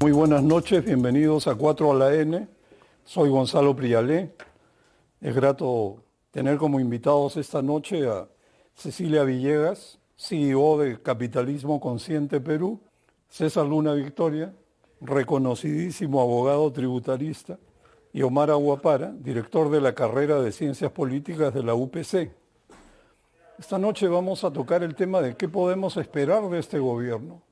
Muy buenas noches, bienvenidos a 4 a la N. Soy Gonzalo Prialé. Es grato tener como invitados esta noche a Cecilia Villegas, CEO de Capitalismo Consciente Perú, César Luna Victoria, reconocidísimo abogado tributarista, y Omar Aguapara, director de la carrera de Ciencias Políticas de la UPC. Esta noche vamos a tocar el tema de qué podemos esperar de este gobierno,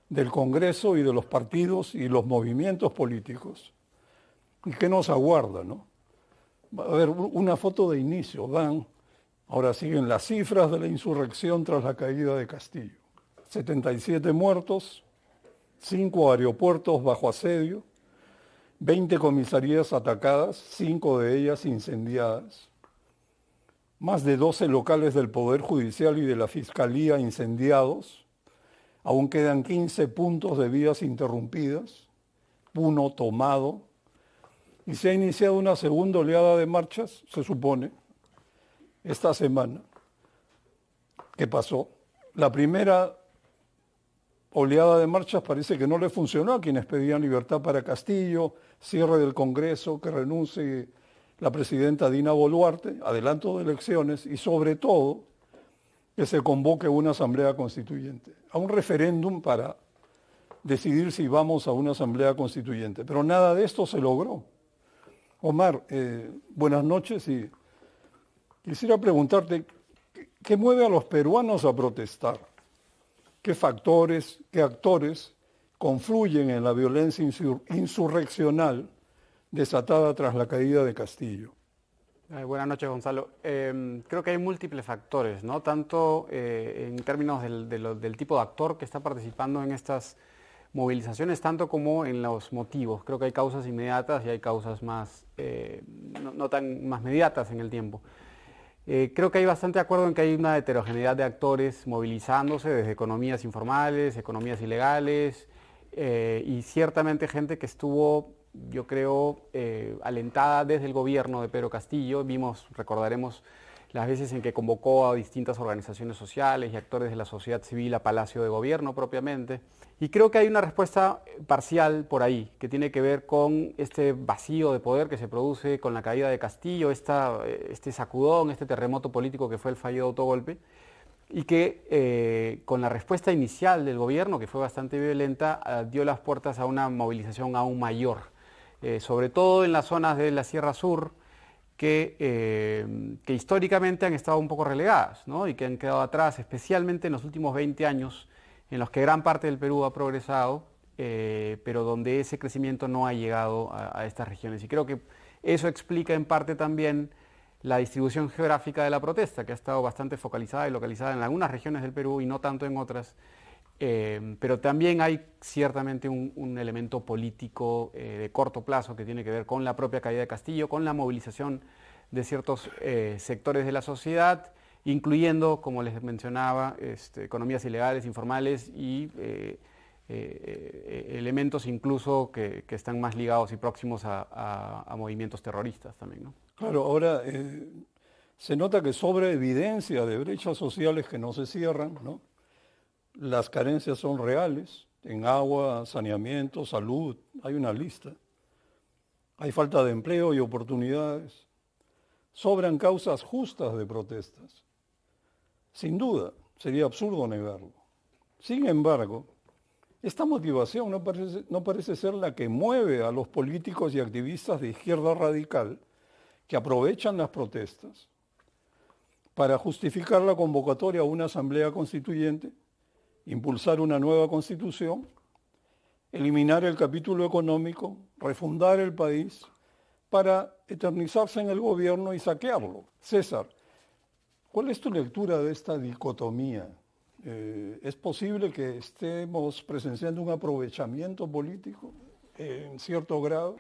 del Congreso y de los partidos y los movimientos políticos. ¿Y qué nos aguarda, no? Va a haber una foto de inicio, ahora siguen las cifras de la insurrección tras la caída de Castillo. 77 muertos, 5 aeropuertos bajo asedio, 20 comisarías atacadas, 5 de ellas incendiadas, más de 12 locales del Poder Judicial y de la Fiscalía incendiados, aún quedan 15 puntos de vías interrumpidas, uno tomado, y se ha iniciado una segunda oleada de marchas, se supone, esta semana. ¿Qué pasó? La primera oleada de marchas parece que no le funcionó a quienes pedían libertad para Castillo, cierre del Congreso, que renuncie la presidenta Dina Boluarte, adelanto de elecciones y sobre todo que se convoque una asamblea constituyente, a un referéndum para decidir si vamos a una asamblea constituyente. Pero nada de esto se logró. Omar, buenas noches y quisiera preguntarte, ¿qué mueve a los peruanos a protestar? ¿Qué factores, qué actores confluyen en la violencia insurreccional desatada tras la caída de Castillo? Buenas noches, Gonzalo. Creo que hay múltiples factores, ¿no? Tanto en términos del tipo de actor que está participando en estas movilizaciones, tanto como en los motivos. Creo que hay causas inmediatas y hay causas más, no tan más mediatas en el tiempo. Creo que hay bastante acuerdo en que hay una heterogeneidad de actores movilizándose desde economías informales, economías ilegales y ciertamente gente que estuvo, yo creo, alentada desde el gobierno de Pedro Castillo. Recordaremos las veces en que convocó a distintas organizaciones sociales y actores de la sociedad civil a Palacio de Gobierno propiamente. Y creo que hay una respuesta parcial por ahí, que tiene que ver con este vacío de poder que se produce con la caída de Castillo, este sacudón, este terremoto político que fue el fallido autogolpe, y que con la respuesta inicial del gobierno, que fue bastante violenta, dio las puertas a una movilización aún mayor, sobre todo en las zonas de la Sierra Sur, que históricamente han estado un poco relegadas, ¿no? Y que han quedado atrás, especialmente en los últimos 20 años, en los que gran parte del Perú ha progresado, pero donde ese crecimiento no ha llegado a estas regiones. Y creo que eso explica en parte también la distribución geográfica de la protesta, que ha estado bastante focalizada y localizada en algunas regiones del Perú y no tanto en otras. Pero también hay ciertamente un elemento político de corto plazo que tiene que ver con la propia caída de Castillo, con la movilización de ciertos sectores de la sociedad, incluyendo, como les mencionaba, economías ilegales, informales y elementos incluso que están más ligados y próximos a movimientos terroristas también, ¿no? Claro, ahora se nota que sobra evidencia de brechas sociales que no se cierran, ¿no? Las carencias son reales, en agua, saneamiento, salud, hay una lista. Hay falta de empleo y oportunidades. Sobran causas justas de protestas. Sin duda, sería absurdo negarlo. Sin embargo, esta motivación no parece ser la que mueve a los políticos y activistas de izquierda radical que aprovechan las protestas para justificar la convocatoria a una asamblea constituyente, impulsar una nueva constitución, eliminar el capítulo económico, refundar el país para eternizarse en el gobierno y saquearlo. César, ¿cuál es tu lectura de esta dicotomía? ¿Es posible que estemos presenciando un aprovechamiento político en cierto grado?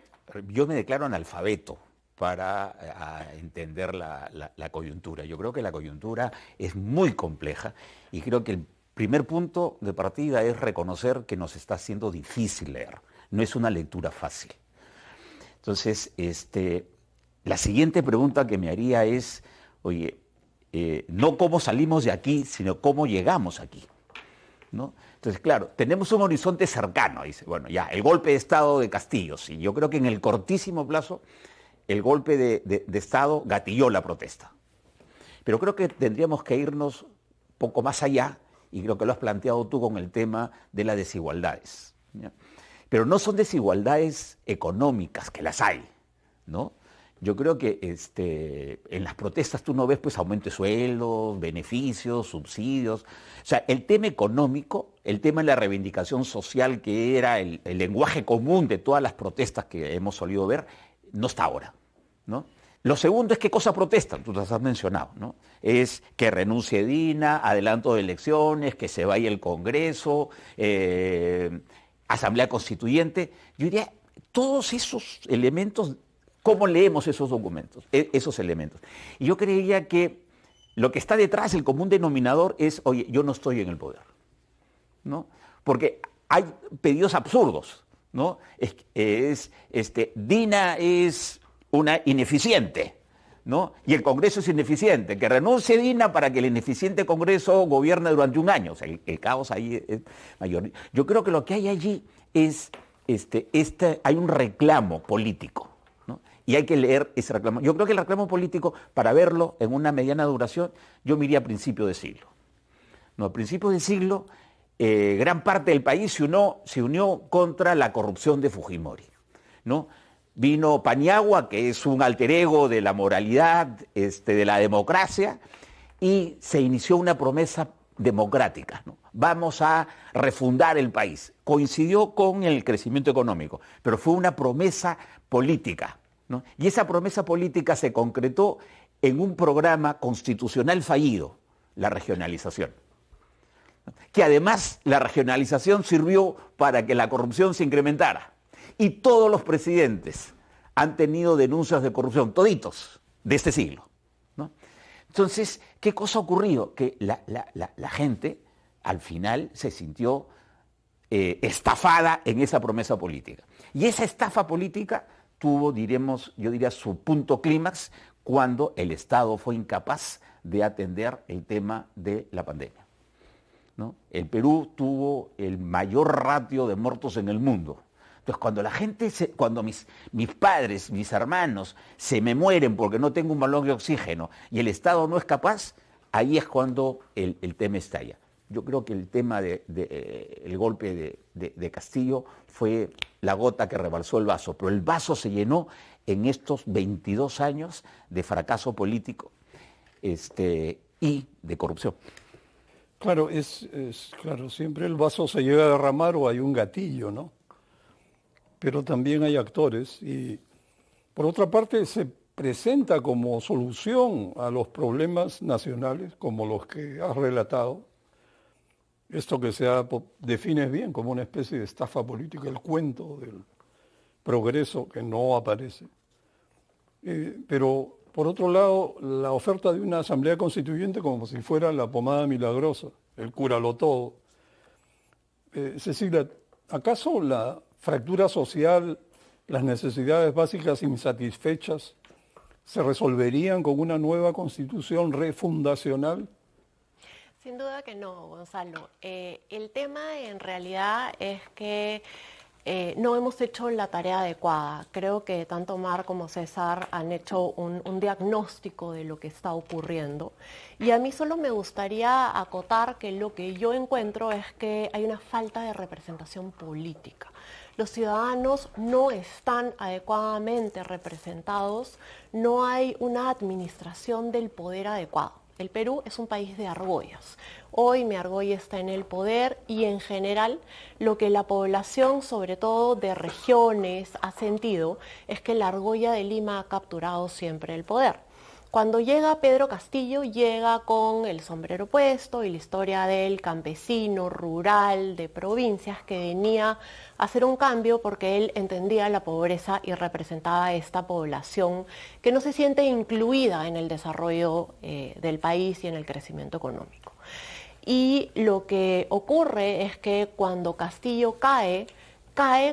Yo me declaro analfabeto para entender la coyuntura. Yo creo que la coyuntura es muy compleja y creo que el primer punto de partida es reconocer que nos está siendo difícil leer. No es una lectura fácil. Entonces, la siguiente pregunta que me haría es, oye, no cómo salimos de aquí, sino cómo llegamos aquí. ¿no? Entonces, claro, tenemos un horizonte cercano, dice, bueno, ya, el golpe de Estado de Castillo, sí, yo creo que en el cortísimo plazo el golpe de Estado gatilló la protesta. Pero creo que tendríamos que irnos poco más allá, y creo que lo has planteado tú con el tema de las desigualdades, ¿ya? Pero no son desigualdades económicas, que las hay, ¿no? Yo creo que en las protestas tú no ves pues aumento de sueldos, beneficios, subsidios. O sea, el tema económico, el tema de la reivindicación social, que era el lenguaje común de todas las protestas que hemos solido ver, no está ahora, ¿no? Lo segundo es qué cosa protestan, tú las has mencionado, ¿no? Es que renuncie Dina, adelanto de elecciones, que se vaya el Congreso, Asamblea Constituyente. Yo diría, todos esos elementos, ¿cómo leemos esos documentos, esos elementos? Y yo creía que lo que está detrás, el común denominador, es, oye, yo no estoy en el poder, ¿no? Porque hay pedidos absurdos, ¿no? Dina es una ineficiente, ¿no? Y el Congreso es ineficiente, que renuncie Dina para que el ineficiente Congreso gobierne durante un año. O sea, el caos ahí es mayor. Yo creo que lo que hay allí es, hay un reclamo político, ¿no? Y hay que leer ese reclamo. Yo creo que el reclamo político, para verlo en una mediana duración, yo me iría a principios de siglo, ¿no? A principios de siglo, gran parte del país se unió contra la corrupción de Fujimori, ¿no? Vino Paniagua, que es un alter ego de la moralidad, de la democracia, y se inició una promesa democrática, ¿no? Vamos a refundar el país. Coincidió con el crecimiento económico, pero fue una promesa política, ¿no? Y esa promesa política se concretó en un programa constitucional fallido, la regionalización. Que además la regionalización sirvió para que la corrupción se incrementara. Y todos los presidentes han tenido denuncias de corrupción, toditos, de este siglo, ¿no? Entonces, ¿qué cosa ha ocurrido? Que la gente al final se sintió estafada en esa promesa política. Y esa estafa política tuvo, yo diría, su punto clímax cuando el Estado fue incapaz de atender el tema de la pandemia, ¿no? El Perú tuvo el mayor ratio de muertos en el mundo. Entonces, cuando la gente, cuando mis padres, mis hermanos, se me mueren porque no tengo un balón de oxígeno y el Estado no es capaz, ahí es cuando el tema estalla. Yo creo que el tema el golpe de Castillo fue la gota que rebalsó el vaso, pero el vaso se llenó en estos 22 años de fracaso político y de corrupción. Claro, claro, siempre el vaso se llega a derramar o hay un gatillo, ¿no? Pero también hay actores y, por otra parte, se presenta como solución a los problemas nacionales, como los que has relatado, esto que defines bien como una especie de estafa política, el cuento del progreso que no aparece. Pero, por otro lado, la oferta de una asamblea constituyente como si fuera la pomada milagrosa, el cúralo todo. Cecilia, ¿acaso la fractura social, las necesidades básicas insatisfechas, se resolverían con una nueva constitución refundacional? Sin duda que no, Gonzalo. El tema en realidad es que no hemos hecho la tarea adecuada. Creo que tanto Mar como César han hecho un diagnóstico de lo que está ocurriendo. Y a mí solo me gustaría acotar que lo que yo encuentro es que hay una falta de representación política. Los ciudadanos no están adecuadamente representados, no hay una administración del poder adecuado. El Perú es un país de argollas. Hoy mi argolla está en el poder y en general lo que la población, sobre todo de regiones, ha sentido es que la argolla de Lima ha capturado siempre el poder. Cuando llega Pedro Castillo, llega con el sombrero puesto y la historia del campesino rural de provincias que venía a hacer un cambio porque él entendía la pobreza y representaba a esta población que no se siente incluida en el desarrollo del país y en el crecimiento económico. Y lo que ocurre es que cuando Castillo cae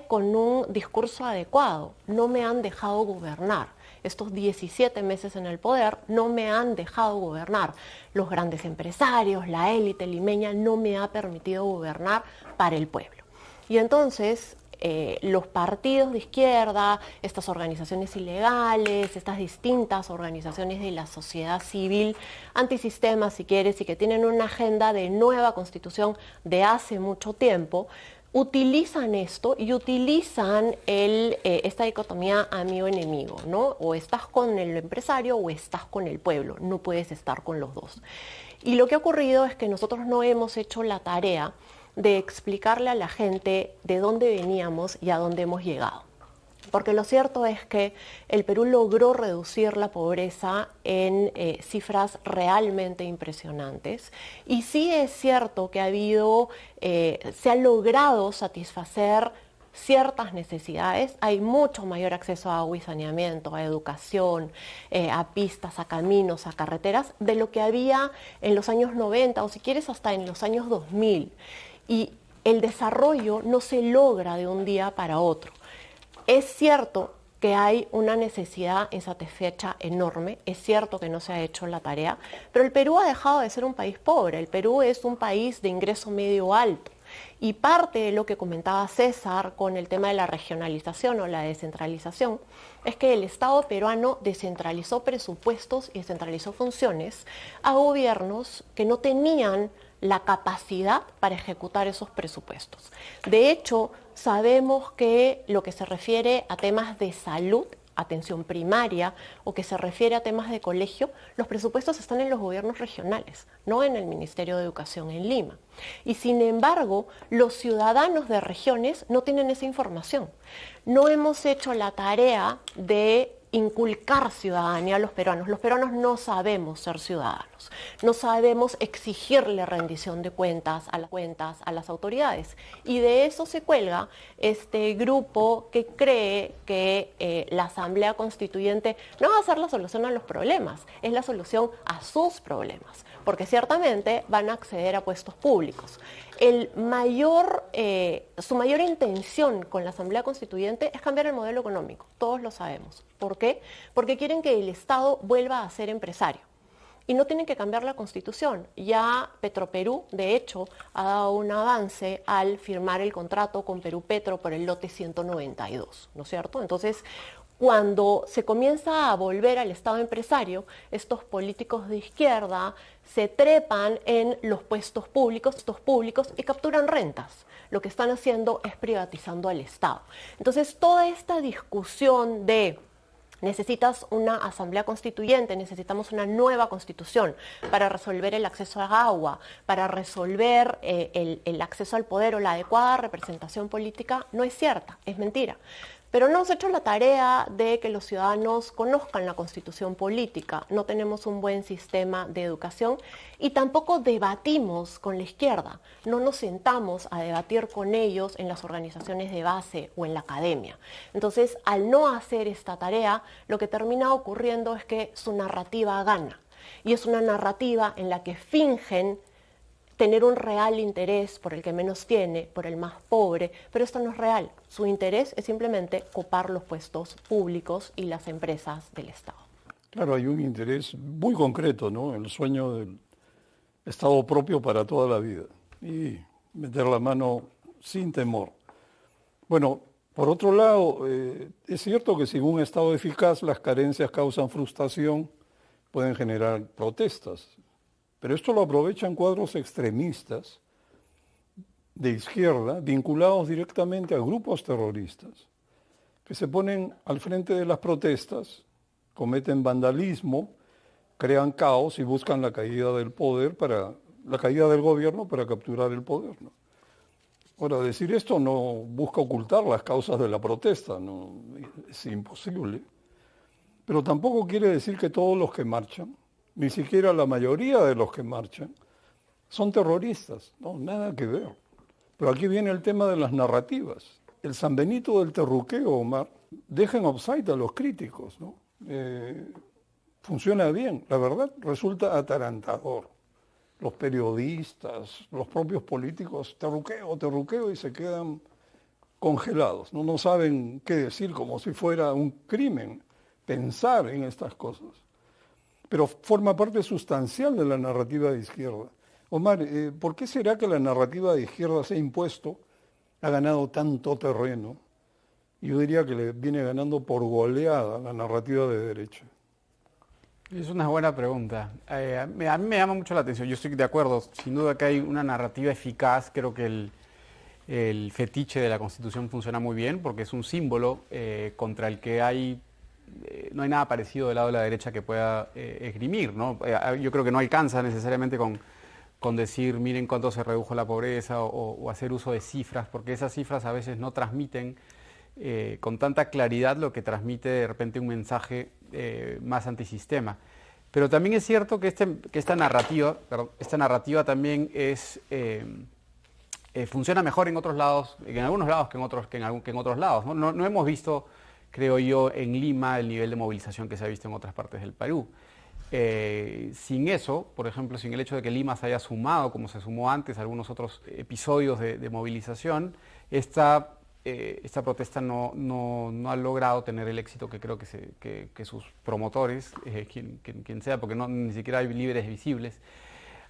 con un discurso adecuado. No me han dejado gobernar. estos 17 meses en el poder no me han dejado gobernar. Los grandes empresarios, la élite limeña no me ha permitido gobernar para el pueblo. Y entonces los partidos de izquierda, estas organizaciones ilegales, estas distintas organizaciones de la sociedad civil, antisistema si quieres, y que tienen una agenda de nueva constitución de hace mucho tiempo, utilizan esto y utilizan esta dicotomía amigo-enemigo, ¿no? O estás con el empresario o estás con el pueblo, no puedes estar con los dos. Y lo que ha ocurrido es que nosotros no hemos hecho la tarea de explicarle a la gente de dónde veníamos y a dónde hemos llegado. Porque lo cierto es que el Perú logró reducir la pobreza en cifras realmente impresionantes. Y sí es cierto que se ha logrado satisfacer ciertas necesidades. Hay mucho mayor acceso a agua y saneamiento, a educación, a pistas, a caminos, a carreteras, de lo que había en los años 90 o si quieres hasta en los años 2000. Y el desarrollo no se logra de un día para otro. Es cierto que hay una necesidad insatisfecha enorme, es cierto que no se ha hecho la tarea, pero el Perú ha dejado de ser un país pobre, el Perú es un país de ingreso medio alto. Y parte de lo que comentaba César con el tema de la regionalización o la descentralización es que el Estado peruano descentralizó presupuestos y descentralizó funciones a gobiernos que no tenían la capacidad para ejecutar esos presupuestos. De hecho, sabemos que lo que se refiere a temas de salud, atención primaria, o que se refiere a temas de colegio, los presupuestos están en los gobiernos regionales, no en el Ministerio de Educación en Lima. Y sin embargo, los ciudadanos de regiones no tienen esa información. No hemos hecho la tarea de inculcar ciudadanía a los peruanos. Los peruanos no sabemos ser ciudadanos, no sabemos exigirle rendición de cuentas a las autoridades. Y de eso se cuelga este grupo que cree que la Asamblea Constituyente no va a ser la solución a los problemas, es la solución a sus problemas, porque ciertamente van a acceder a puestos públicos. Su mayor intención con la Asamblea Constituyente es cambiar el modelo económico, todos lo sabemos. ¿Por qué? Porque quieren que el Estado vuelva a ser empresario. Y no tienen que cambiar la Constitución. Ya Petroperú, de hecho, ha dado un avance al firmar el contrato con Perú Petro por el lote 192, ¿no es cierto? Entonces, cuando se comienza a volver al Estado empresario, estos políticos de izquierda se trepan en los puestos públicos y capturan rentas. Lo que están haciendo es privatizando al Estado. Entonces, toda esta discusión de necesitas una asamblea constituyente, necesitamos una nueva constitución para resolver el acceso a agua, para resolver el acceso al poder o la adecuada representación política, no es cierta, es mentira. Pero no hemos hecho la tarea de que los ciudadanos conozcan la constitución política, no tenemos un buen sistema de educación y tampoco debatimos con la izquierda, no nos sentamos a debatir con ellos en las organizaciones de base o en la academia. Entonces, al no hacer esta tarea, lo que termina ocurriendo es que su narrativa gana y es una narrativa en la que fingen tener un real interés por el que menos tiene, por el más pobre, pero esto no es real. Su interés es simplemente copar los puestos públicos y las empresas del Estado. Claro, hay un interés muy concreto, ¿no? El sueño del Estado propio para toda la vida y meter la mano sin temor. Bueno, por otro lado, es cierto que sin un Estado eficaz las carencias causan frustración, pueden generar protestas. Pero esto lo aprovechan cuadros extremistas de izquierda vinculados directamente a grupos terroristas que se ponen al frente de las protestas, cometen vandalismo, crean caos y buscan la caída del gobierno para capturar el poder, ¿no? Ahora, decir esto no busca ocultar las causas de la protesta, no, es imposible. Pero tampoco quiere decir que todos los que marchan, ni siquiera la mayoría de los que marchan, son terroristas. No, nada que ver. Pero aquí viene el tema de las narrativas. El San Benito del terruqueo, Omar, deja en offside a los críticos, ¿no? Funciona bien. La verdad resulta atarantador. Los periodistas, los propios políticos, terruqueo, y se quedan congelados. No saben qué decir, como si fuera un crimen pensar en estas cosas. Pero forma parte sustancial de la narrativa de izquierda. Omar, ¿por qué será que la narrativa de izquierda se ha impuesto, ha ganado tanto terreno? Yo diría que le viene ganando por goleada la narrativa de derecha. Es una buena pregunta. A mí me llama mucho la atención. Yo estoy de acuerdo. Sin duda que hay una narrativa eficaz. Creo que el fetiche de la Constitución funciona muy bien porque es un símbolo contra el que no hay nada parecido del lado de la derecha que pueda esgrimir, ¿no? Yo creo que no alcanza necesariamente con decir, miren cuánto se redujo la pobreza o hacer uso de cifras, porque esas cifras a veces no transmiten con tanta claridad lo que transmite de repente un mensaje más antisistema. Pero también es cierto que esta narrativa también funciona mejor en otros lados, en algunos lados que en otros lados, ¿no? No hemos visto, creo yo, en Lima el nivel de movilización que se ha visto en otras partes del Perú. Sin eso, por ejemplo, sin el hecho de que Lima se haya sumado, como se sumó antes, a algunos otros episodios de movilización, esta protesta no ha logrado tener el éxito que creo que sus promotores, quien sea, porque ni siquiera hay líderes visibles,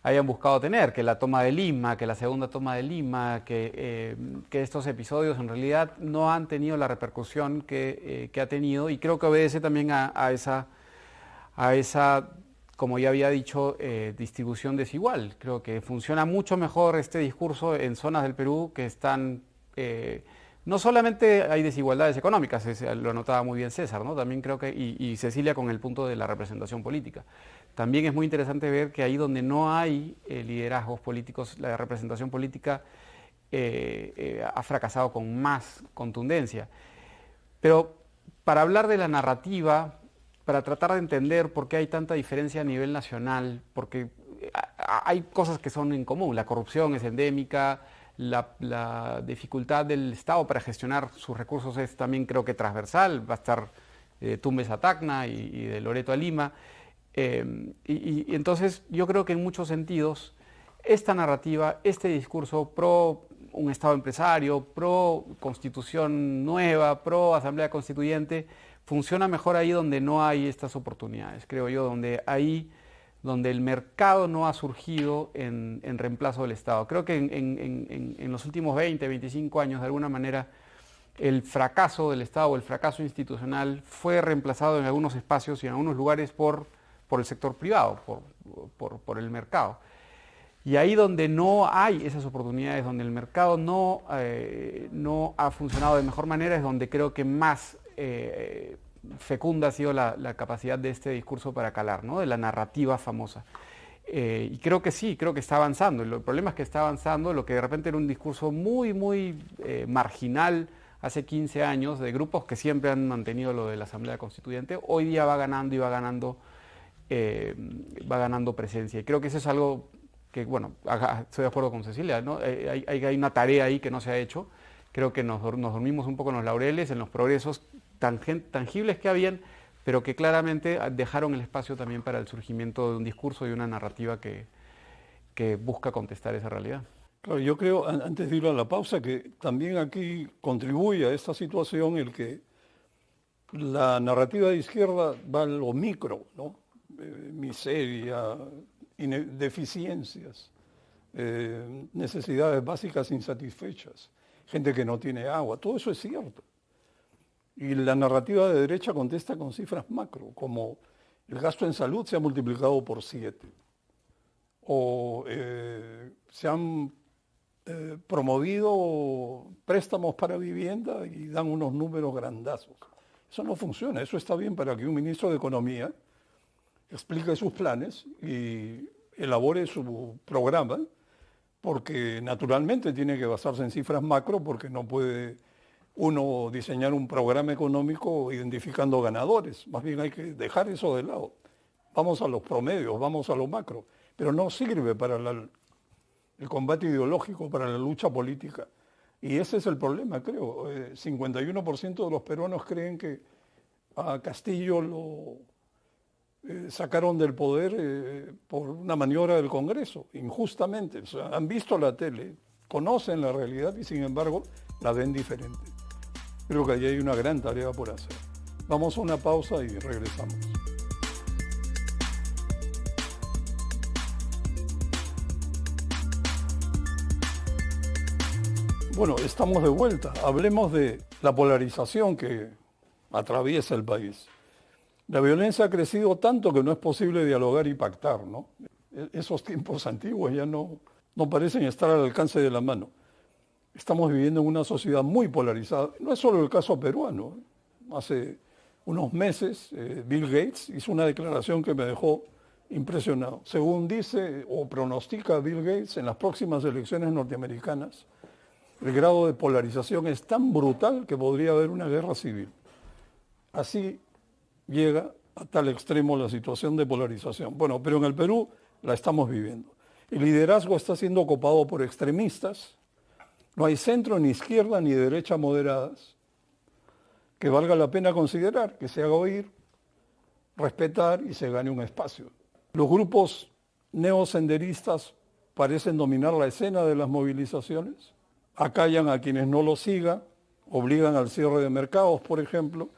hayan buscado tener, que la toma de Lima, que la segunda toma de Lima, que estos episodios en realidad no han tenido la repercusión que ha tenido, y creo que obedece también a esa, como ya había dicho, distribución desigual. Creo que funciona mucho mejor este discurso en zonas del Perú que están... no solamente hay desigualdades económicas, lo anotaba muy bien César, ¿no? También creo que, y Cecilia con el punto de la representación política. También es muy interesante ver que ahí donde no hay liderazgos políticos, la representación política ha fracasado con más contundencia. Pero para hablar de la narrativa, para tratar de entender por qué hay tanta diferencia a nivel nacional, porque hay cosas que son en común. La corrupción es endémica, la dificultad del Estado para gestionar sus recursos es también, creo que, transversal. Va a estar Tumbes a Tacna y de Loreto a Lima. Y entonces yo creo que en muchos sentidos esta narrativa, este discurso pro un Estado empresario, pro constitución nueva, pro asamblea constituyente, funciona mejor ahí donde no hay estas oportunidades, creo yo, donde el mercado no ha surgido en reemplazo del Estado. Creo que en los últimos 20, 25 años, de alguna manera, el fracaso del Estado, el fracaso institucional, fue reemplazado en algunos espacios y en algunos lugares por el sector privado, por el mercado. Y ahí donde no hay esas oportunidades, donde el mercado no ha funcionado de mejor manera, es donde creo que más fecunda ha sido la capacidad de este discurso para calar, ¿no? De la narrativa famosa. Y creo que sí, creo que está avanzando. El problema es que está avanzando lo que de repente era un discurso muy, muy marginal hace 15 años, de grupos que siempre han mantenido lo de la Asamblea Constituyente, hoy día va ganando y va ganando presencia. Y creo que eso es algo que, bueno, estoy de acuerdo con Cecilia, ¿no? Hay una tarea ahí que no se ha hecho. Creo que nos dormimos un poco en los laureles, en los progresos tangibles que habían, pero que claramente dejaron el espacio también para el surgimiento de un discurso y una narrativa que busca contestar esa realidad. Claro, yo creo, antes de ir a la pausa, que también aquí contribuye a esta situación el que la narrativa de izquierda va a lo micro, ¿no? Miseria, deficiencias, necesidades básicas insatisfechas, gente que no tiene agua, todo eso es cierto. Y la narrativa de derecha contesta con cifras macro, como el gasto en salud se ha multiplicado por 7, o se han promovido préstamos para vivienda y dan unos números grandazos. Eso no funciona, eso está bien para que un ministro de Economía explique sus planes y elabore su programa, porque naturalmente tiene que basarse en cifras macro, porque no puede uno diseñar un programa económico identificando ganadores. Más bien hay que dejar eso de lado. Vamos a los promedios, vamos a lo macro, pero no sirve para el combate ideológico, para la lucha política. Y ese es el problema, creo. 51% de los peruanos creen que a Castillo lo sacaron del poder por una maniobra del Congreso, injustamente. O sea, han visto la tele, conocen la realidad y sin embargo la ven diferente. Creo que ahí hay una gran tarea por hacer. Vamos a una pausa y regresamos. Bueno, estamos de vuelta. Hablemos de la polarización que atraviesa el país. La violencia ha crecido tanto que no es posible dialogar y pactar, ¿no? Esos tiempos antiguos ya no parecen estar al alcance de la mano. Estamos viviendo en una sociedad muy polarizada. No es solo el caso peruano. Hace unos meses Bill Gates hizo una declaración que me dejó impresionado. Según dice o pronostica Bill Gates, en las próximas elecciones norteamericanas, el grado de polarización es tan brutal que podría haber una guerra civil. Así llega a tal extremo la situación de polarización. Bueno, pero en el Perú la estamos viviendo. El liderazgo está siendo copado por extremistas. No hay centro, ni izquierda, ni derecha moderadas que valga la pena considerar, que se haga oír, respetar y se gane un espacio. Los grupos neosenderistas parecen dominar la escena de las movilizaciones, acallan a quienes no los sigan, obligan al cierre de mercados, por ejemplo,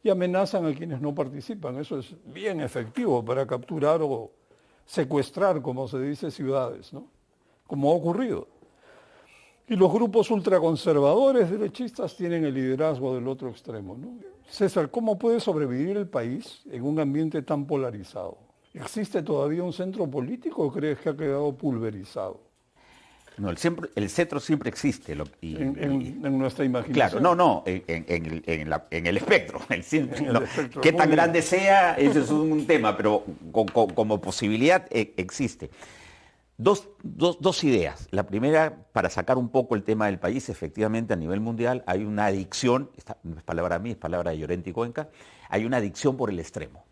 y amenazan a quienes no participan. Eso es bien efectivo para capturar o secuestrar, como se dice, ciudades, ¿no? Como ha ocurrido. Y los grupos ultraconservadores derechistas tienen el liderazgo del otro extremo, ¿no? César, ¿cómo puede sobrevivir el país en un ambiente tan polarizado? ¿Existe todavía un centro político o crees que ha quedado pulverizado? No, el centro siempre existe. En nuestra imaginación. Claro, en el espectro. Qué tan grande sea, ese es un tema, pero como posibilidad existe. Dos ideas. La primera, para sacar un poco el tema del país, efectivamente a nivel mundial hay una adicción, esta no es palabra mía, es palabra de Llorente y Cuenca, hay una adicción por el extremo,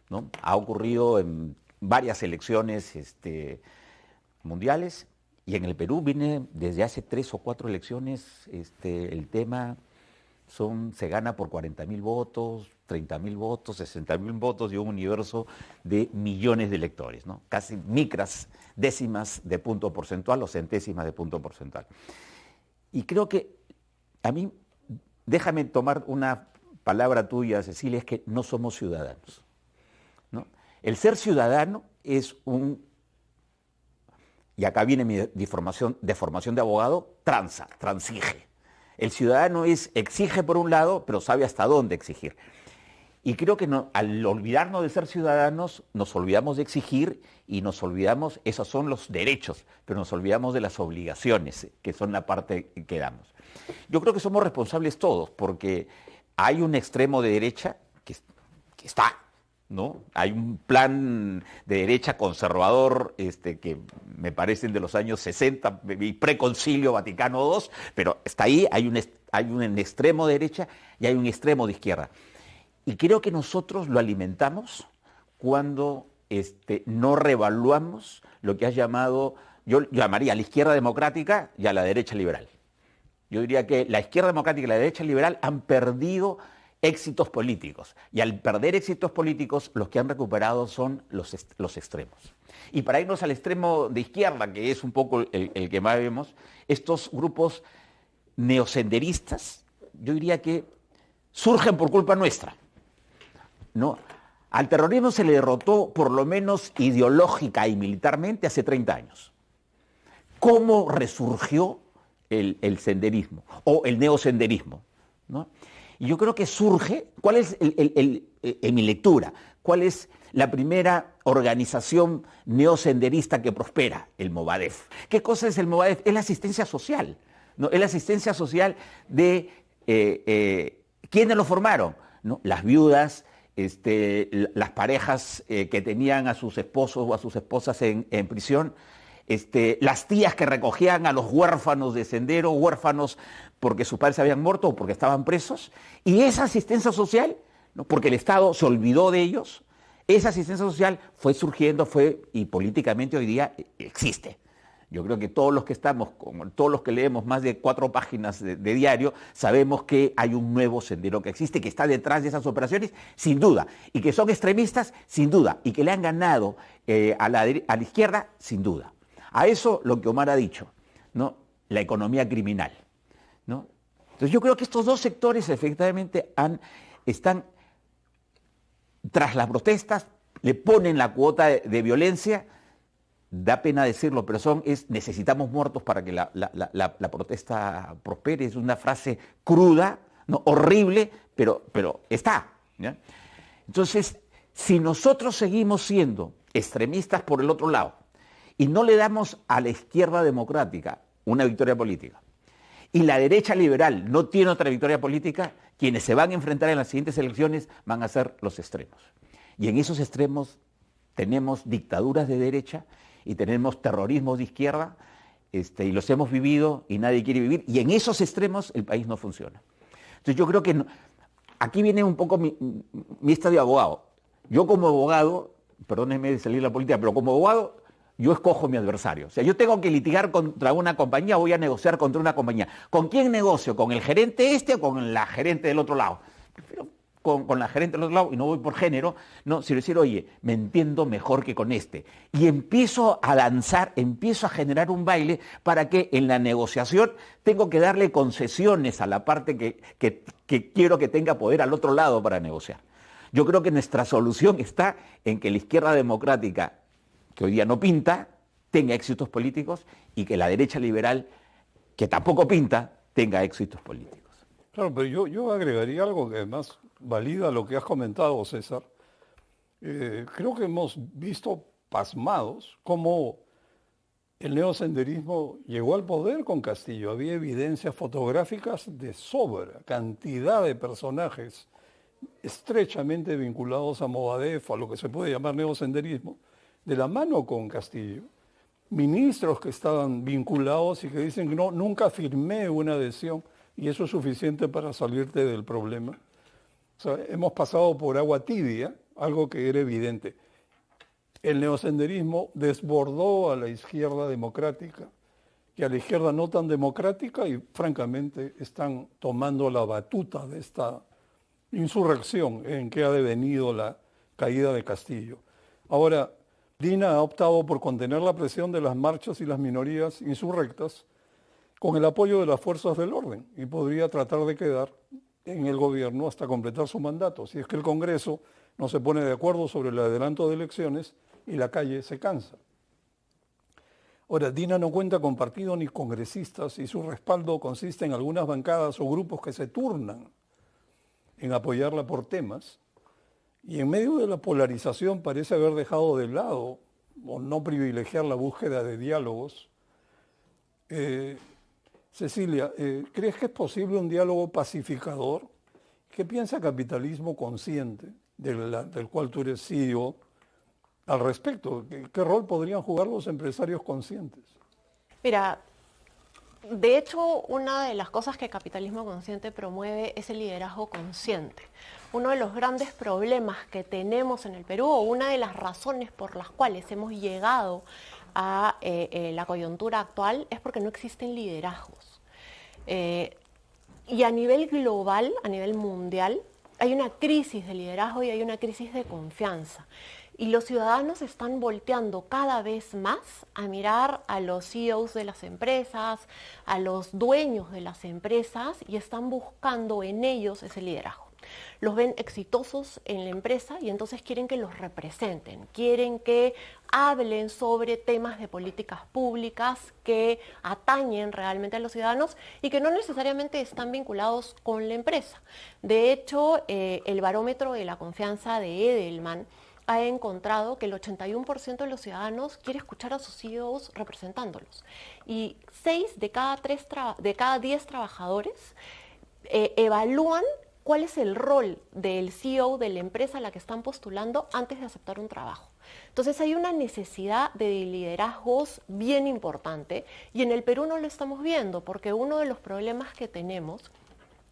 ¿no? Ha ocurrido en varias elecciones mundiales. Y en el Perú viene desde hace 3 o 4 elecciones, el tema se gana por 40.000 votos, 30.000 votos, 60.000 votos y un universo de millones de electores, ¿no? Casi micras décimas de punto porcentual o centésimas de punto porcentual. Y creo que a mí, déjame tomar una palabra tuya, Cecilia, es que no somos ciudadanos, ¿no? El ser ciudadano es y acá viene mi formación de abogado, transige. El ciudadano exige por un lado, pero sabe hasta dónde exigir. Y creo que al olvidarnos de ser ciudadanos, nos olvidamos de exigir y nos olvidamos, esos son los derechos, pero nos olvidamos de las obligaciones, que son la parte que damos. Yo creo que somos responsables todos, porque hay un extremo de derecha que está, ¿no? Hay un plan de derecha conservador que me parecen de los años 60 y preconcilio Vaticano II, pero está ahí, hay un extremo de derecha y hay un extremo de izquierda. Y creo que nosotros lo alimentamos cuando no revaluamos lo que has llamado, yo llamaría a la izquierda democrática y a la derecha liberal. Yo diría que la izquierda democrática y la derecha liberal han perdido éxitos políticos. Y al perder éxitos políticos, los que han recuperado son los extremos. Y para irnos al extremo de izquierda, que es un poco el que más vemos, estos grupos neosenderistas, yo diría que surgen por culpa nuestra, ¿no? Al terrorismo se le derrotó, por lo menos ideológica y militarmente, hace 30 años. ¿Cómo resurgió el senderismo o el neosenderismo, ¿no? Y yo creo que surge, ¿cuál es, en mi lectura, cuál es la primera organización neosenderista que prospera? El Movadef. ¿Qué cosa es el Movadef? Es la asistencia social, ¿no? Es la asistencia social de ¿quiénes lo formaron? ¿No? Las viudas, las parejas que tenían a sus esposos o a sus esposas en prisión, las tías que recogían a los huérfanos de sendero, huérfanos porque sus padres habían muerto o porque estaban presos, y esa asistencia social, ¿no? Porque el Estado se olvidó de ellos, esa asistencia social fue surgiendo, y políticamente hoy día existe. Yo creo que todos los que todos los que leemos más de 4 páginas de diario, sabemos que hay un nuevo sendero que existe, que está detrás de esas operaciones, sin duda, y que son extremistas, sin duda, y que le han ganado a la izquierda, sin duda. A eso lo que Omar ha dicho, ¿no? La economía criminal, ¿no? Entonces yo creo que estos dos sectores efectivamente están tras las protestas le ponen la cuota de violencia. Da pena decirlo, pero necesitamos muertos para que la protesta prospere. Es una frase cruda, ¿no? Horrible, pero está, ¿ya? Entonces, si nosotros seguimos siendo extremistas por el otro lado y no le damos a la izquierda democrática una victoria política y la derecha liberal no tiene otra victoria política, quienes se van a enfrentar en las siguientes elecciones van a ser los extremos. Y en esos extremos tenemos dictaduras de derecha y tenemos terrorismo de izquierda, y los hemos vivido y nadie quiere vivir, y en esos extremos el país no funciona. Entonces yo creo que aquí viene un poco mi estado de abogado. Yo como abogado, perdónenme de salir de la política, pero como abogado yo escojo mi adversario. O sea, yo tengo que litigar contra una compañía, voy a negociar contra una compañía. ¿Con quién negocio? ¿Con el gerente o con la gerente del otro lado? Prefiero con la gerente del otro lado, y no voy por género, no, sino decir, oye, me entiendo mejor que con este. Y empiezo a danzar, empiezo a generar un baile para que en la negociación tengo que darle concesiones a la parte que quiero que tenga poder al otro lado para negociar. Yo creo que nuestra solución está en que la izquierda democrática, que hoy día no pinta, tenga éxitos políticos, y que la derecha liberal, que tampoco pinta, tenga éxitos políticos. Claro, pero yo agregaría algo que además valida lo que has comentado, César. Creo que hemos visto pasmados cómo el neosenderismo llegó al poder con Castillo. Había evidencias fotográficas de sobra, cantidad de personajes estrechamente vinculados a Movadef, a lo que se puede llamar neosenderismo, de la mano con Castillo. Ministros que estaban vinculados y que dicen que no, nunca firmé una adhesión, y eso es suficiente para salirte del problema. O sea, hemos pasado por agua tibia, algo que era evidente. El neosenderismo desbordó a la izquierda democrática y a la izquierda no tan democrática, y francamente están tomando la batuta de esta insurrección en que ha devenido la caída de Castillo. Ahora, Dina ha optado por contener la presión de las marchas y las minorías insurrectas con el apoyo de las fuerzas del orden, y podría tratar de quedar en el gobierno hasta completar su mandato, si es que el Congreso no se pone de acuerdo sobre el adelanto de elecciones y la calle se cansa. Ahora, Dina no cuenta con partido ni congresistas, y su respaldo consiste en algunas bancadas o grupos que se turnan en apoyarla por temas, y en medio de la polarización parece haber dejado de lado o no privilegiar la búsqueda de diálogos. Cecilia, ¿crees que es posible un diálogo pacificador? ¿Qué piensa Capitalismo Consciente, del cual tú eres CEO, al respecto? ¿Qué rol podrían jugar los empresarios conscientes? Mira, de hecho, una de las cosas que Capitalismo Consciente promueve es el liderazgo consciente. Uno de los grandes problemas que tenemos en el Perú, o una de las razones por las cuales hemos llegado a la coyuntura actual, es porque no existen liderazgos. Y a nivel global, a nivel mundial, hay una crisis de liderazgo y hay una crisis de confianza. Y los ciudadanos están volteando cada vez más a mirar a los CEOs de las empresas, a los dueños de las empresas, y están buscando en ellos ese liderazgo. Los ven exitosos en la empresa y entonces quieren que los representen, quieren que hablen sobre temas de políticas públicas que atañen realmente a los ciudadanos y que no necesariamente están vinculados con la empresa. De hecho, el barómetro de la confianza de Edelman ha encontrado que el 81% de los ciudadanos quiere escuchar a sus CEOs representándolos, y 6 de cada 10 trabajadores evalúan cuál es el rol del CEO de la empresa a la que están postulando antes de aceptar un trabajo. Entonces hay una necesidad de liderazgos bien importante, y en el Perú no lo estamos viendo, porque uno de los problemas que tenemos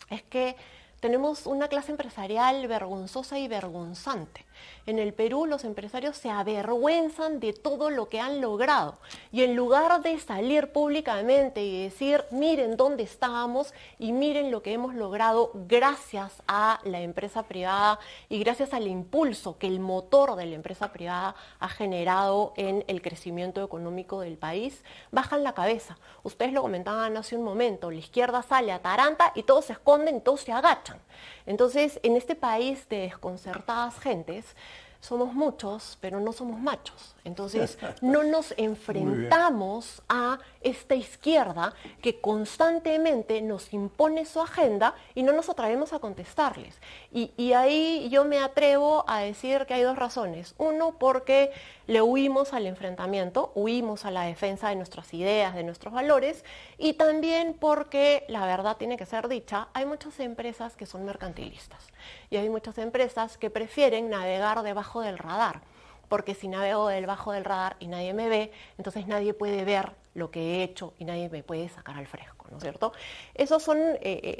es que tenemos una clase empresarial vergonzosa y vergonzante. En el Perú los empresarios se avergüenzan de todo lo que han logrado, y en lugar de salir públicamente y decir, miren dónde estábamos y miren lo que hemos logrado gracias a la empresa privada y gracias al impulso que el motor de la empresa privada ha generado en el crecimiento económico del país, bajan la cabeza. Ustedes lo comentaban hace un momento, la izquierda sale a Taranta y todos se esconden, todos se agachan. marchan. Entonces, en este país de desconcertadas gentes, somos muchos, pero no somos machos. Entonces, no nos enfrentamos a esta izquierda que constantemente nos impone su agenda y no nos atrevemos a contestarles. Y ahí yo me atrevo a decir que hay dos razones. Uno, porque le huimos al enfrentamiento, huimos a la defensa de nuestras ideas, de nuestros valores, y también porque, la verdad tiene que ser dicha, hay muchas empresas que son mercantilistas y hay muchas empresas que prefieren navegar debajo del radar, porque si navego debajo del radar y nadie me ve, entonces nadie puede ver lo que he hecho y nadie me puede sacar al fresco, ¿no es cierto? Esas son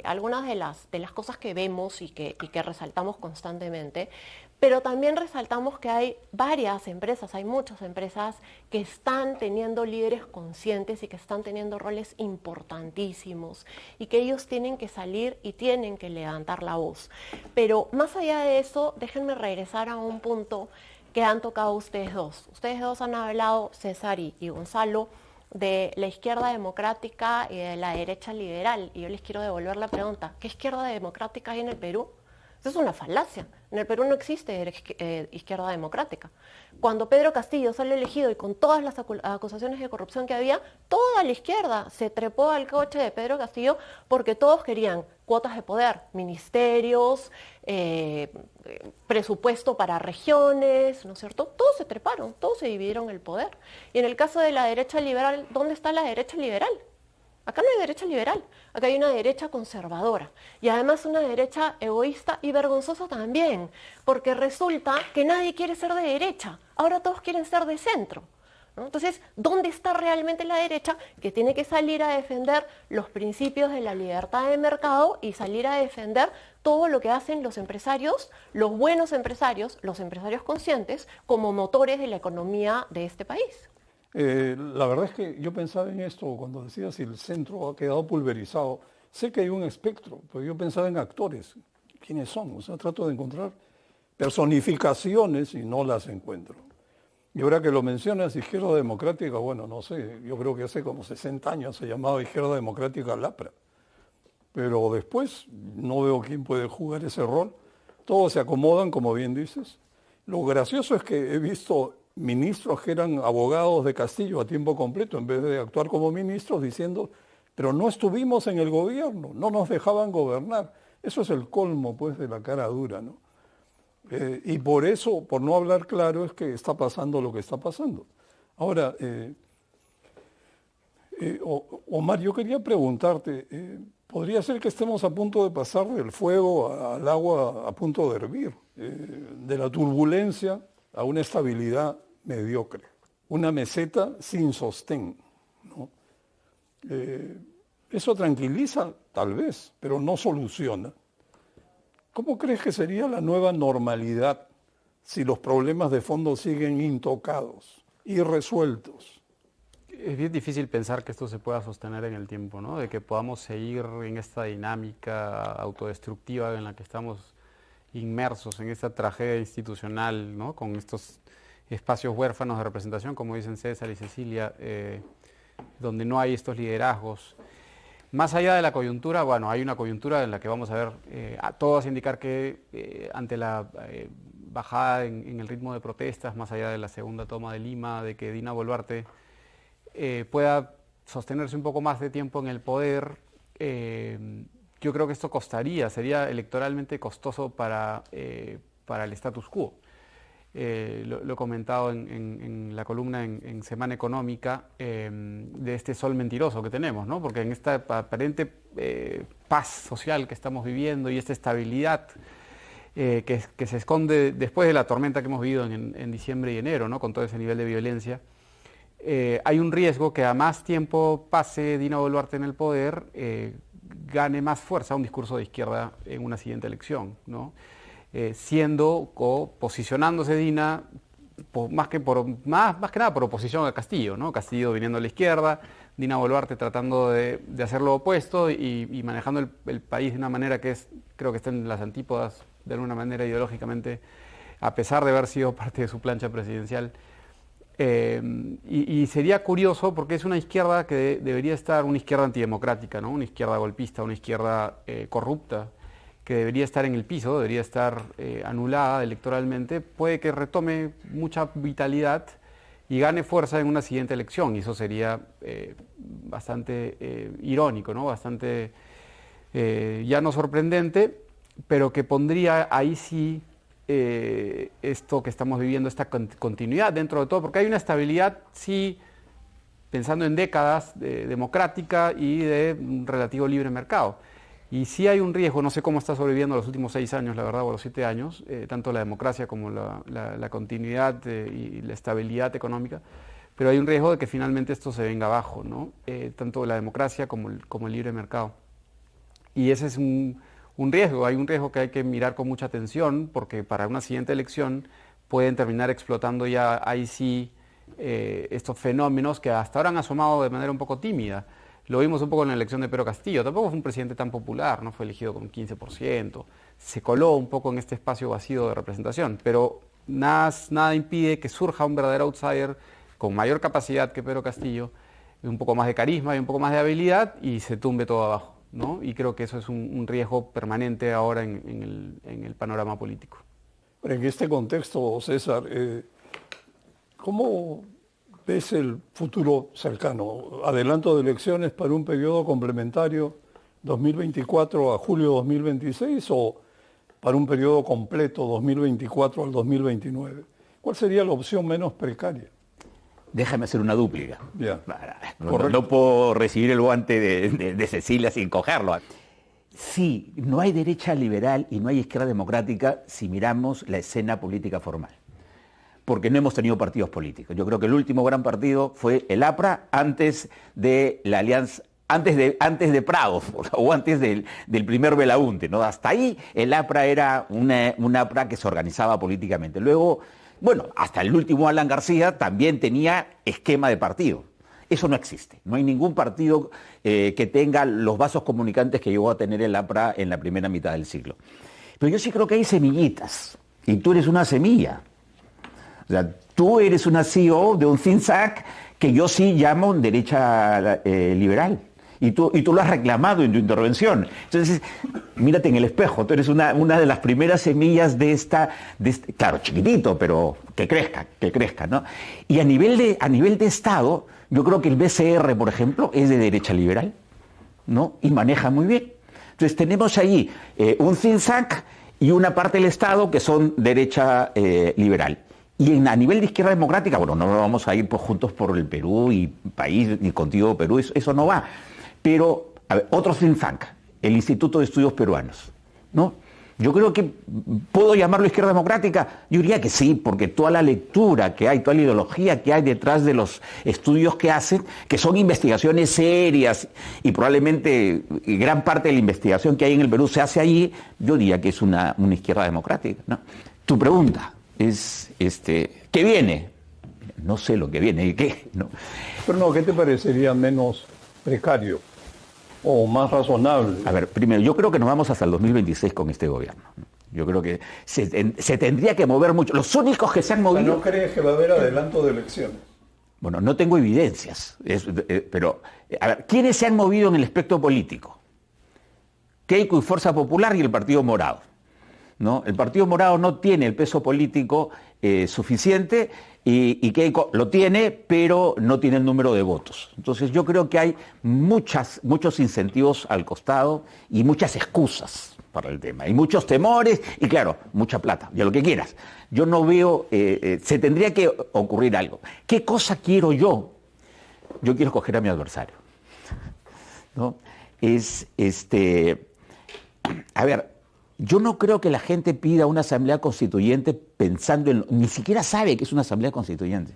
algunas de las cosas que vemos y que resaltamos constantemente, pero también resaltamos que hay varias empresas, hay muchas empresas que están teniendo líderes conscientes y que están teniendo roles importantísimos y que ellos tienen que salir y tienen que levantar la voz. Pero más allá de eso, déjenme regresar a un punto que han tocado ustedes dos. Ustedes dos han hablado, César y Gonzalo, de la izquierda democrática y de la derecha liberal. Y yo les quiero devolver la pregunta, ¿qué izquierda democrática hay en el Perú? Eso es una falacia. En el Perú no existe izquierda democrática. Cuando Pedro Castillo sale elegido y con todas las acusaciones de corrupción que había, toda la izquierda se trepó al coche de Pedro Castillo porque todos querían cuotas de poder, ministerios, presupuesto para regiones, ¿no es cierto? Todos se treparon, todos se dividieron el poder. Y en el caso de la derecha liberal, ¿dónde está la derecha liberal? Acá no hay derecha liberal, acá hay una derecha conservadora y además una derecha egoísta y vergonzosa también, porque resulta que nadie quiere ser de derecha, ahora todos quieren ser de centro, ¿no? Entonces, ¿dónde está realmente la derecha que tiene que salir a defender los principios de la libertad de mercado y salir a defender todo lo que hacen los empresarios, los buenos empresarios, los empresarios conscientes, como motores de la economía de este país? La verdad es que yo pensaba en esto cuando decía si el centro ha quedado pulverizado. Sé que hay un espectro, pero yo pensaba en actores. ¿Quiénes son? O sea, trato de encontrar personificaciones y no las encuentro. Y ahora que lo mencionas, Izquierda Democrática, bueno, no sé, yo creo que hace como 60 años se llamaba Izquierda Democrática Lapra. Pero después no veo quién puede jugar ese rol. Todos se acomodan, como bien dices. Lo gracioso es que he visto ministros que eran abogados de Castillo a tiempo completo, en vez de actuar como ministros, diciendo, pero no estuvimos en el gobierno, no nos dejaban gobernar. Eso es el colmo, pues, de la cara dura, ¿no? Y por eso, por no hablar claro, es que está pasando lo que está pasando. Ahora, Omar, yo quería preguntarte, ¿podría ser que estemos a punto de pasar del fuego al agua a punto de hervir, de la turbulencia a una estabilidad mediocre, una meseta sin sostén, ¿no? Eso tranquiliza, tal vez, pero no soluciona. ¿Cómo crees que sería la nueva normalidad si los problemas de fondo siguen intocados, irresueltos? Es bien difícil pensar que esto se pueda sostener en el tiempo, ¿no? De que podamos seguir en esta dinámica autodestructiva en la que estamos inmersos, en esta tragedia institucional, ¿no? Con estos espacios huérfanos de representación, como dicen César y Cecilia, donde no hay estos liderazgos. Más allá de la coyuntura, bueno, hay una coyuntura en la que vamos a ver, a todos indicar que ante la bajada en el ritmo de protestas, más allá de la segunda toma de Lima, de que Dina Boluarte pueda sostenerse un poco más de tiempo en el poder, yo creo que esto sería electoralmente costoso para el status quo. Lo he comentado en la columna en Semana Económica, de este sol mentiroso que tenemos, ¿no? Porque en esta aparente paz social que estamos viviendo y esta estabilidad que se esconde después de la tormenta que hemos vivido en diciembre y enero, ¿no? Con todo ese nivel de violencia, hay un riesgo que a más tiempo pase Dina Boluarte en el poder, gane más fuerza un discurso de izquierda en una siguiente elección, ¿no? Posicionándose Dina más que nada por oposición a Castillo, ¿no? Castillo viniendo a la izquierda, Dina Boluarte tratando de hacer lo opuesto y manejando el país de una manera que creo que está en las antípodas de alguna manera ideológicamente, a pesar de haber sido parte de su plancha presidencial. Y sería curioso porque es una izquierda que debería estar, una izquierda antidemocrática, ¿no? Una izquierda golpista, una izquierda corrupta, que debería estar en el piso, debería estar anulada electoralmente, puede que retome mucha vitalidad y gane fuerza en una siguiente elección. Y eso sería bastante irónico, ¿no? Bastante ya no sorprendente, pero que pondría ahí sí esto que estamos viviendo, esta continuidad dentro de todo, porque hay una estabilidad, sí, pensando en décadas democrática y de un relativo libre mercado. Y sí hay un riesgo, no sé cómo está sobreviviendo los últimos 6 años, la verdad, o los 7 años, tanto la democracia como la continuidad y la estabilidad económica, pero hay un riesgo de que finalmente esto se venga abajo, ¿no? Tanto la democracia como el libre mercado. Y ese es un riesgo, hay un riesgo que hay que mirar con mucha atención, porque para una siguiente elección pueden terminar explotando ya ahí sí estos fenómenos que hasta ahora han asomado de manera un poco tímida. Lo vimos un poco en la elección de Pedro Castillo, tampoco fue un presidente tan popular, no fue elegido con 15%, se coló un poco en este espacio vacío de representación, pero nada impide que surja un verdadero outsider con mayor capacidad que Pedro Castillo, un poco más de carisma y un poco más de habilidad y se tumbe todo abajo, ¿no? Y creo que eso es un riesgo permanente ahora en el panorama político. Pero en este contexto, César, ¿cómo ves el futuro cercano? ¿Adelanto de elecciones para un periodo complementario 2024 a julio 2026 o para un periodo completo 2024 al 2029? ¿Cuál sería la opción menos precaria? Déjame hacer una dúplica. Ya. No puedo recibir el guante de Cecilia sin cogerlo. Sí, no hay derecha liberal y no hay izquierda democrática si miramos la escena política formal. Porque no hemos tenido partidos políticos. Yo creo que el último gran partido fue el APRA antes de la alianza, antes de Prado o antes del primer Belaunte, ¿no? Hasta ahí el APRA era un APRA que se organizaba políticamente. Luego, bueno, hasta el último Alan García también tenía esquema de partido. Eso no existe. No hay ningún partido que tenga los vasos comunicantes que llegó a tener el APRA en la primera mitad del siglo. Pero yo sí creo que hay semillitas. Y tú eres una semilla. O sea, tú eres una CEO de un think tank que yo sí llamo derecha liberal. Y tú lo has reclamado en tu intervención. Entonces, mírate en el espejo, tú eres una de las primeras semillas de esta, claro, chiquitito, pero que crezca, ¿no? Y a nivel de Estado, yo creo que el BCR, por ejemplo, es de derecha liberal, ¿no? Y maneja muy bien. Entonces tenemos ahí un think tank y una parte del Estado que son derecha liberal. Y a nivel de izquierda democrática, bueno, no vamos a ir pues, juntos por el Perú y país, ni contigo Perú, eso no va. Pero, a ver, otro think tank, el Instituto de Estudios Peruanos, ¿no? Yo creo que, ¿puedo llamarlo izquierda democrática? Yo diría que sí, porque toda la lectura que hay, toda la ideología que hay detrás de los estudios que hacen, que son investigaciones serias y probablemente gran parte de la investigación que hay en el Perú se hace allí, yo diría que es una izquierda democrática, ¿no? Tu pregunta es, ¿qué viene? No sé lo que viene, ¿y qué? ¿No? Pero no, ¿qué te parecería menos precario o más razonable? A ver, primero, yo creo que nos vamos hasta el 2026 con este gobierno. Yo creo que se tendría que mover mucho. Los únicos que se han movido... ¿No crees que va a haber adelanto de elecciones? Bueno, no tengo evidencias, pero, a ver, ¿quiénes se han movido en el espectro político? Keiko y Fuerza Popular y el Partido Morado, ¿no? El Partido Morado no tiene el peso político suficiente y Keiko lo tiene, pero no tiene el número de votos. Entonces yo creo que hay muchos incentivos al costado y muchas excusas para el tema, y muchos temores y claro, mucha plata, ya lo que quieras. Yo no veo, se tendría que ocurrir algo. ¿Qué cosa quiero yo? Yo quiero escoger a mi adversario, ¿no? A ver, yo no creo que la gente pida una asamblea constituyente pensando en... Ni siquiera sabe que es una asamblea constituyente.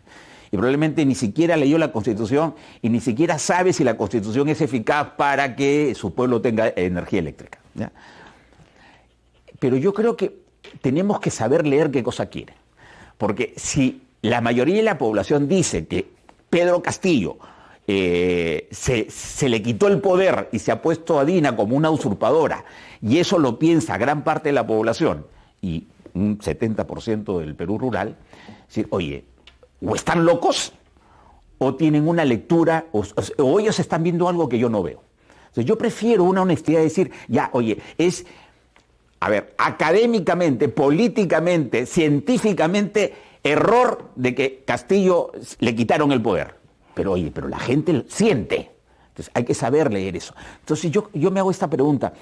Y probablemente ni siquiera leyó la Constitución y ni siquiera sabe si la Constitución es eficaz para que su pueblo tenga energía eléctrica, ¿ya? Pero yo creo que tenemos que saber leer qué cosa quiere. Porque si la mayoría de la población dice que Pedro Castillo se le quitó el poder y se ha puesto a Dina como una usurpadora, y eso lo piensa gran parte de la población y un 70% del Perú rural, decir, oye, o están locos o tienen una lectura o ellos están viendo algo que yo no veo. Entonces yo prefiero una honestidad de decir, ya, oye, a ver, académicamente, políticamente, científicamente, error de que Castillo le quitaron el poder. Pero oye, pero la gente siente. Entonces hay que saber leer eso. Entonces yo me hago esta pregunta.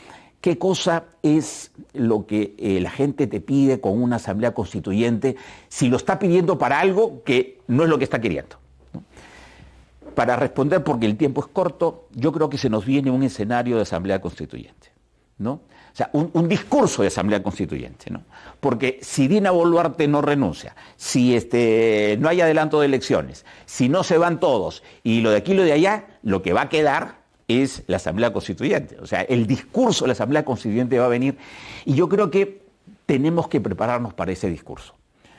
¿Qué cosa es lo que la gente te pide con una asamblea constituyente si lo está pidiendo para algo que no es lo que está queriendo? ¿No? Para responder, porque el tiempo es corto, yo creo que se nos viene un escenario de asamblea constituyente, ¿no? O sea, un discurso de asamblea constituyente, ¿no? Porque si Dina Boluarte no renuncia, si no hay adelanto de elecciones, si no se van todos y lo de aquí y lo de allá, lo que va a quedar es la asamblea constituyente. O sea, el discurso de la asamblea constituyente va a venir y yo creo que tenemos que prepararnos para ese discurso.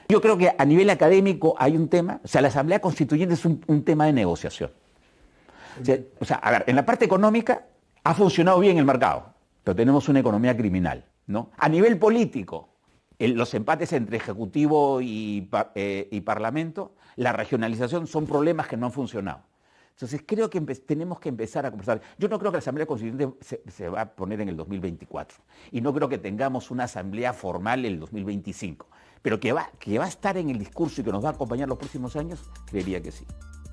Yo creo que a nivel académico hay un tema, o sea, la asamblea constituyente es un tema de negociación. O sea, a ver, en la parte económica ha funcionado bien el mercado, pero tenemos una economía criminal, ¿no? A nivel político, los empates entre Ejecutivo y Parlamento, la regionalización son problemas que no han funcionado. Entonces creo que tenemos que empezar a conversar. Yo no creo que la Asamblea Constituyente se va a poner en el 2024 y no creo que tengamos una asamblea formal en el 2025, pero que va a estar en el discurso y que nos va a acompañar los próximos años, creería que sí.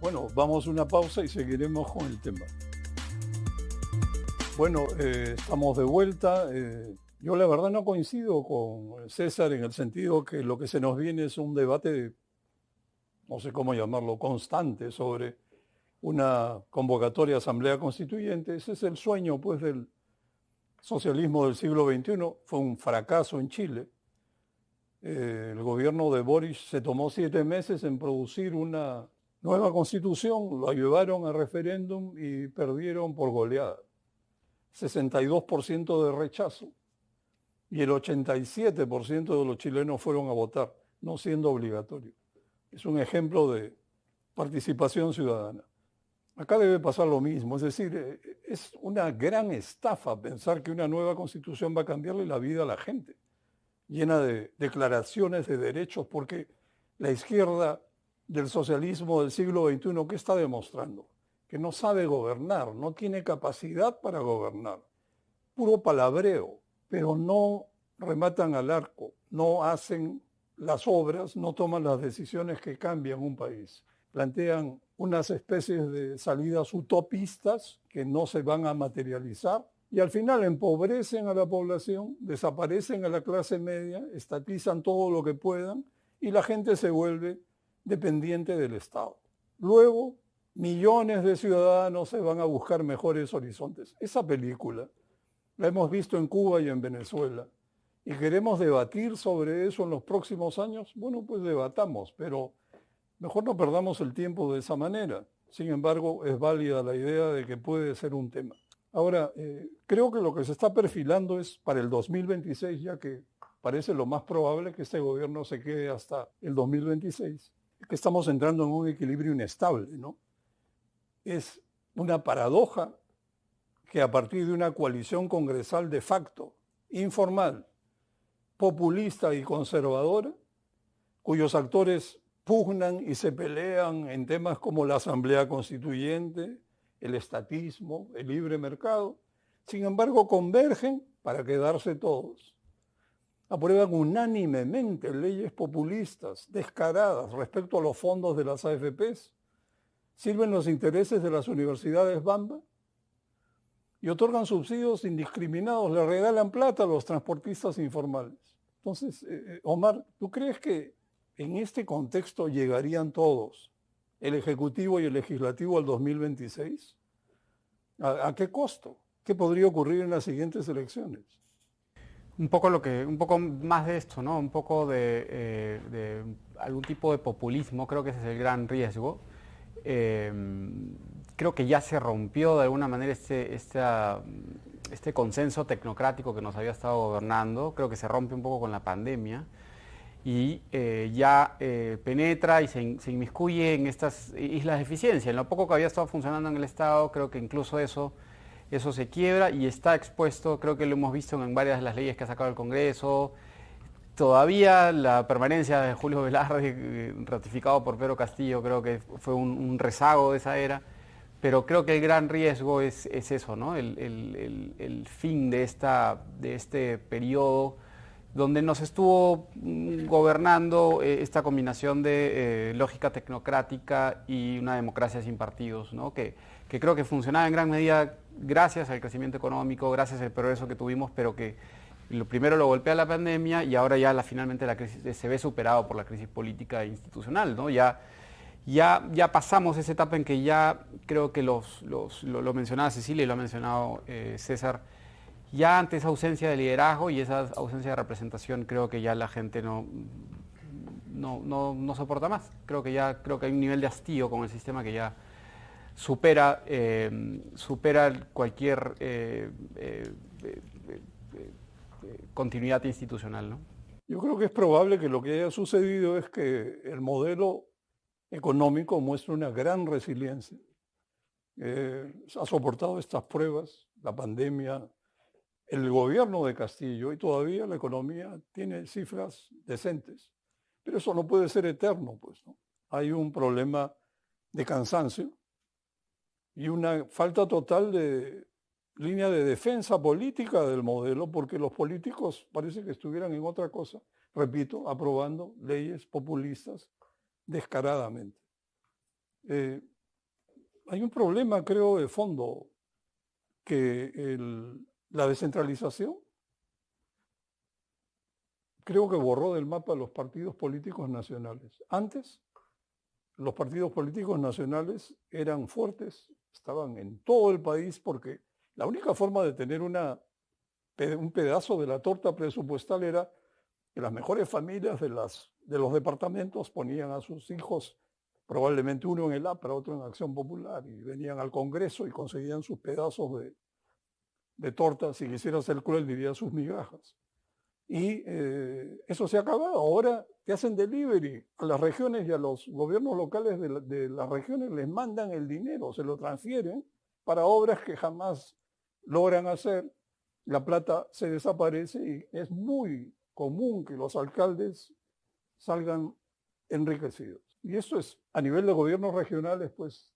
Bueno, vamos a una pausa y seguiremos con el tema. Bueno, estamos de vuelta. Yo la verdad no coincido con César en el sentido que lo que se nos viene es un debate, no sé cómo llamarlo, constante sobre una convocatoria de asamblea constituyente. Ese es el sueño, pues, del socialismo del siglo XXI. Fue un fracaso en Chile. El gobierno de Boric se tomó 7 meses en producir una nueva constitución, lo llevaron a referéndum y perdieron por goleada. 62% de rechazo y el 87% de los chilenos fueron a votar, no siendo obligatorio. Es un ejemplo de participación ciudadana. Acá debe pasar lo mismo, es decir, es una gran estafa pensar que una nueva constitución va a cambiarle la vida a la gente, llena de declaraciones de derechos, porque la izquierda del socialismo del siglo XXI, ¿qué está demostrando? Que no sabe gobernar, no tiene capacidad para gobernar. Puro palabreo, pero no rematan al arco, no hacen las obras, no toman las decisiones que cambian un país. Plantean unas especies de salidas utopistas que no se van a materializar y al final empobrecen a la población, desaparecen a la clase media, estatizan todo lo que puedan y la gente se vuelve dependiente del Estado. Luego, millones de ciudadanos se van a buscar mejores horizontes. Esa película la hemos visto en Cuba y en Venezuela. ¿Y queremos debatir sobre eso en los próximos años? Bueno, pues debatamos, pero mejor no perdamos el tiempo de esa manera. Sin embargo, es válida la idea de que puede ser un tema. Ahora, creo que lo que se está perfilando es para el 2026, ya que parece lo más probable que este gobierno se quede hasta el 2026, que estamos entrando en un equilibrio inestable, ¿no? Es una paradoja que a partir de una coalición congresal de facto, informal, populista y conservadora, cuyos actores pugnan y se pelean en temas como la Asamblea Constituyente, el estatismo, el libre mercado, sin embargo convergen para quedarse todos. Aprueban unánimemente leyes populistas, descaradas respecto a los fondos de las AFPs, sirven los intereses de las universidades Bamba y otorgan subsidios indiscriminados, le regalan plata a los transportistas informales. Entonces, Omar, ¿tú crees que en este contexto llegarían todos, el Ejecutivo y el Legislativo, al 2026? ¿A qué costo? ¿Qué podría ocurrir en las siguientes elecciones? Un poco más de esto, ¿no? Un poco de algún tipo de populismo, creo que ese es el gran riesgo. Creo que ya se rompió de alguna manera este consenso tecnocrático que nos había estado gobernando. Creo que se rompe un poco con la pandemia y ya penetra y se inmiscuye en estas islas de eficiencia. En lo poco que había estado funcionando en el Estado, creo que incluso eso se quiebra y está expuesto, creo que lo hemos visto en varias de las leyes que ha sacado el Congreso. Todavía la permanencia de Julio Velarde, ratificado por Pedro Castillo, creo que fue un rezago de esa era, Pero creo que el gran riesgo es eso, ¿no? El fin de este periodo donde nos estuvo gobernando esta combinación de lógica tecnocrática y una democracia sin partidos, ¿no? Que creo que funcionaba en gran medida gracias al crecimiento económico, gracias al progreso que tuvimos, pero que lo primero lo golpea la pandemia y ahora ya finalmente la crisis se ve superado por la crisis política e institucional, ¿no? Ya pasamos esa etapa en que ya creo que lo mencionaba Cecilia y lo ha mencionado César, ya ante esa ausencia de liderazgo y esa ausencia de representación creo que ya la gente no soporta más. Creo que hay un nivel de hastío con el sistema que ya supera cualquier continuidad institucional, ¿no? Yo creo que es probable que lo que haya sucedido es que el modelo económico muestra una gran resiliencia. Ha soportado estas pruebas, la pandemia, el gobierno de Castillo, y todavía la economía tiene cifras decentes. Pero eso no puede ser eterno, pues, ¿no? Hay un problema de cansancio y una falta total de línea de defensa política del modelo, porque los políticos parece que estuvieran en otra cosa, repito, aprobando leyes populistas descaradamente. Hay un problema, creo, de fondo, que la descentralización creo que borró del mapa los partidos políticos nacionales. Antes, los partidos políticos nacionales eran fuertes, estaban en todo el país, porque la única forma de tener un pedazo de la torta presupuestal era que las mejores familias de los departamentos ponían a sus hijos, probablemente uno en el APRA, otro en Acción Popular, y venían al Congreso y conseguían sus pedazos de torta, si quisiera ser cruel, diría sus migajas. Y eso se ha acabado. Ahora te hacen delivery a las regiones y a los gobiernos locales de las regiones, les mandan el dinero, se lo transfieren para obras que jamás logran hacer. La plata se desaparece y es muy común que los alcaldes salgan enriquecidos. Y esto es, a nivel de gobiernos regionales, pues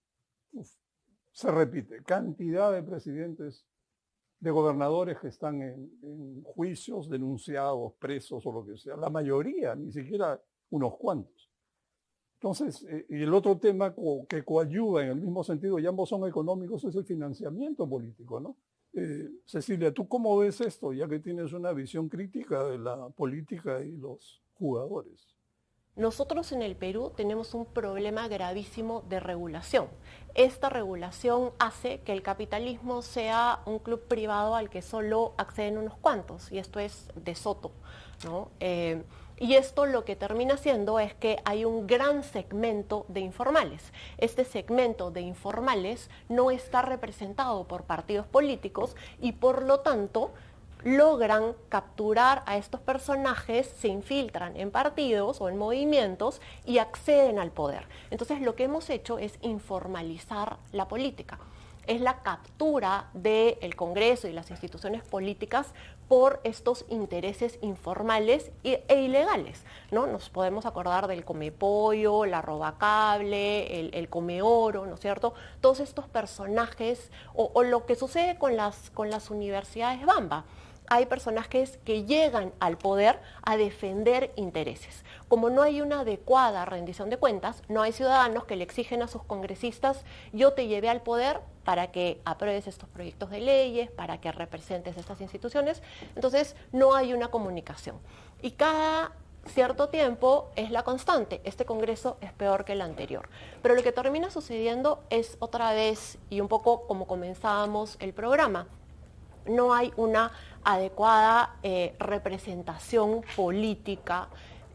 se repite. Cantidad de presidentes, de gobernadores que están en juicios, denunciados, presos o lo que sea. La mayoría, ni siquiera unos cuantos. Entonces, y el otro tema que coadyuva en el mismo sentido, y ambos son económicos, es el financiamiento político, ¿no? Cecilia, ¿tú cómo ves esto, ya que tienes una visión crítica de la política y los jugadores? Nosotros en el Perú tenemos un problema gravísimo de regulación. Esta regulación hace que el capitalismo sea un club privado al que solo acceden unos cuantos, y esto es de Soto, ¿no? Y esto lo que termina siendo es que hay un gran segmento de informales. Este segmento de informales no está representado por partidos políticos y por lo tanto logran capturar a estos personajes, se infiltran en partidos o en movimientos y acceden al poder. Entonces lo que hemos hecho es informalizar la política. Es la captura del Congreso y las instituciones políticas por estos intereses informales e ilegales, ¿no? Nos podemos acordar del Comepollo, la Robacable, el Comeoro, ¿no es cierto? Todos estos personajes, o lo que sucede con las universidades Bamba. Hay personajes que llegan al poder a defender intereses. Como no hay una adecuada rendición de cuentas, no hay ciudadanos que le exigen a sus congresistas: yo te llevé al poder para que apruebes estos proyectos de leyes, para que representes estas instituciones. Entonces no hay una comunicación. Y cada cierto tiempo es la constante: este Congreso es peor que el anterior. Pero lo que termina sucediendo es otra vez, y un poco como comenzábamos el programa, no hay una adecuada representación política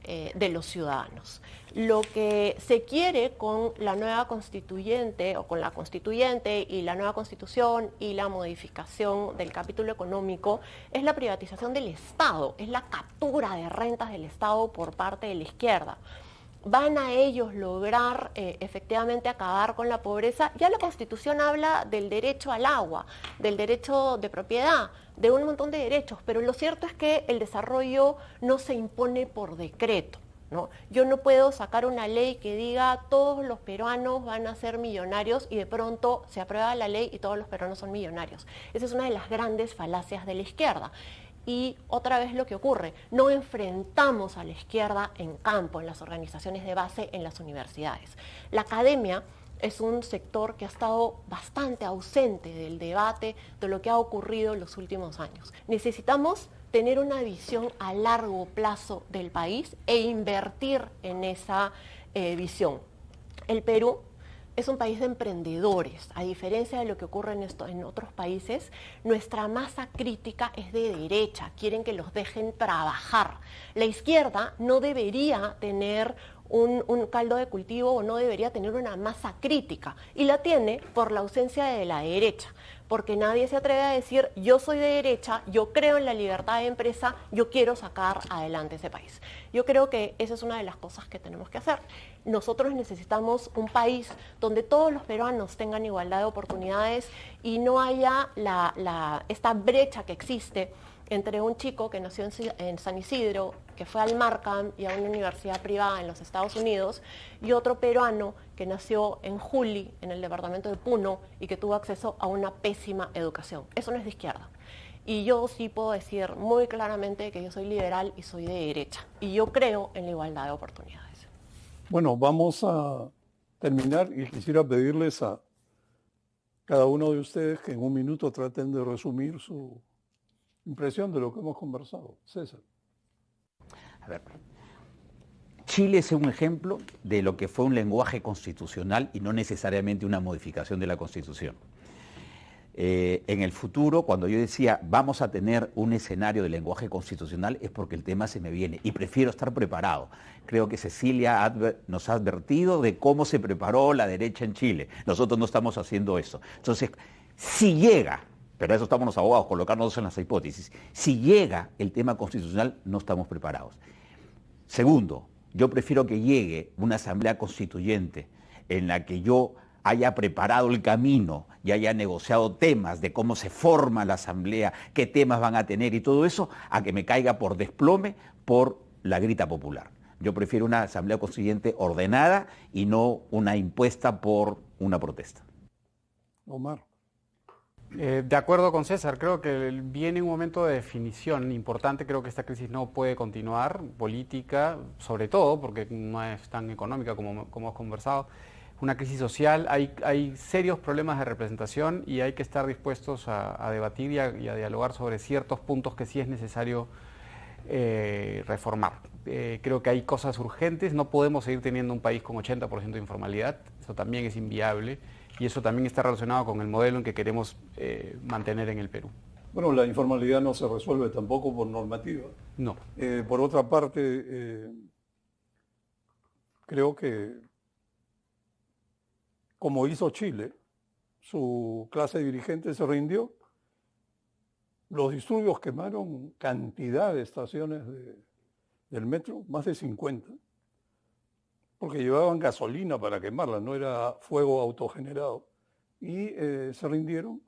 de los ciudadanos. Lo que se quiere con la nueva constituyente, o con la constituyente y la nueva constitución y la modificación del capítulo económico, es la privatización del Estado, es la captura de rentas del Estado por parte de la izquierda. ¿Van a ellos lograr efectivamente acabar con la pobreza? Ya la Constitución habla del derecho al agua, del derecho de propiedad, de un montón de derechos, pero lo cierto es que el desarrollo no se impone por decreto, ¿no? Yo no puedo sacar una ley que diga todos los peruanos van a ser millonarios y de pronto se aprueba la ley y todos los peruanos son millonarios. Esa es una de las grandes falacias de la izquierda. Y otra vez lo que ocurre, no enfrentamos a la izquierda en campo, en las organizaciones de base, en las universidades. La academia es un sector que ha estado bastante ausente del debate de lo que ha ocurrido en los últimos años. Necesitamos tener una visión a largo plazo del país e invertir en esa visión. El Perú es un país de emprendedores. A diferencia de lo que ocurre en otros países, nuestra masa crítica es de derecha, quieren que los dejen trabajar. La izquierda no debería tener un caldo de cultivo o no debería tener una masa crítica, y la tiene por la ausencia de la derecha, porque nadie se atreve a decir yo soy de derecha, yo creo en la libertad de empresa, yo quiero sacar adelante ese país. Yo creo que esa es una de las cosas que tenemos que hacer. Nosotros necesitamos un país donde todos los peruanos tengan igualdad de oportunidades y no haya esta brecha que existe entre un chico que nació en San Isidro, que fue al Markham y a una universidad privada en los Estados Unidos, y otro peruano que nació en Juli, en el departamento de Puno, y que tuvo acceso a una pésima educación. Eso no es de izquierda. Y yo sí puedo decir muy claramente que yo soy liberal y soy de derecha. Y yo creo en la igualdad de oportunidades. Bueno, vamos a terminar y quisiera pedirles a cada uno de ustedes que en un minuto traten de resumir su impresión de lo que hemos conversado. César. A ver, Chile es un ejemplo de lo que fue un lenguaje constitucional y no necesariamente una modificación de la Constitución. En el futuro, cuando yo decía vamos a tener un escenario de lenguaje constitucional, es porque el tema se me viene y prefiero estar preparado. Creo que Cecilia nos ha advertido de cómo se preparó la derecha en Chile. Nosotros no estamos haciendo eso. Entonces, si llega, pero a eso estamos los abogados, colocarnos en las hipótesis, si llega el tema constitucional, no estamos preparados. Segundo, yo prefiero que llegue una asamblea constituyente en la que yo haya preparado el camino y haya negociado temas de cómo se forma la asamblea, qué temas van a tener y todo eso, a que me caiga por desplome por la grita popular. Yo prefiero una asamblea constituyente ordenada y no una impuesta por una protesta. Omar. De acuerdo con César, creo que viene un momento de definición importante. Creo que esta crisis no puede continuar, política, sobre todo, porque no es tan económica como hemos conversado. Una crisis social, hay serios problemas de representación y hay que estar dispuestos a debatir y a dialogar sobre ciertos puntos que sí es necesario reformar. Creo que hay cosas urgentes, no podemos seguir teniendo un país con 80% de informalidad, eso también es inviable. Y eso también está relacionado con el modelo en que queremos mantener en el Perú. Bueno, la informalidad no se resuelve tampoco por normativa. No. Por otra parte, creo que, como hizo Chile, su clase dirigente se rindió. Los disturbios quemaron cantidad de estaciones del metro, más de 50. Porque llevaban gasolina para quemarla, no era fuego autogenerado. Y se rindieron,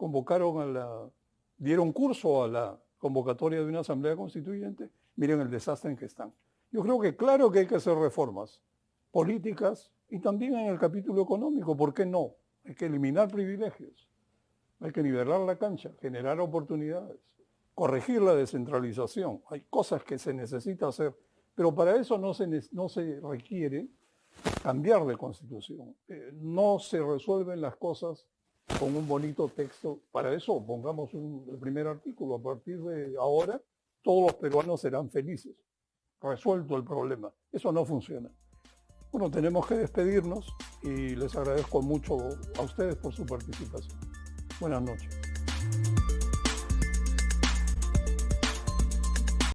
dieron curso a la convocatoria de una asamblea constituyente. Miren el desastre en que están. Yo creo que claro que hay que hacer reformas políticas y también en el capítulo económico, ¿por qué no? Hay que eliminar privilegios, hay que nivelar la cancha, generar oportunidades, corregir la descentralización. Hay cosas que se necesita hacer, pero para eso no se requiere cambiar de constitución. No se resuelven las cosas con un bonito texto. Para eso pongamos el primer artículo. A partir de ahora, todos los peruanos serán felices. Resuelto el problema. Eso no funciona. Bueno, tenemos que despedirnos y les agradezco mucho a ustedes por su participación. Buenas noches.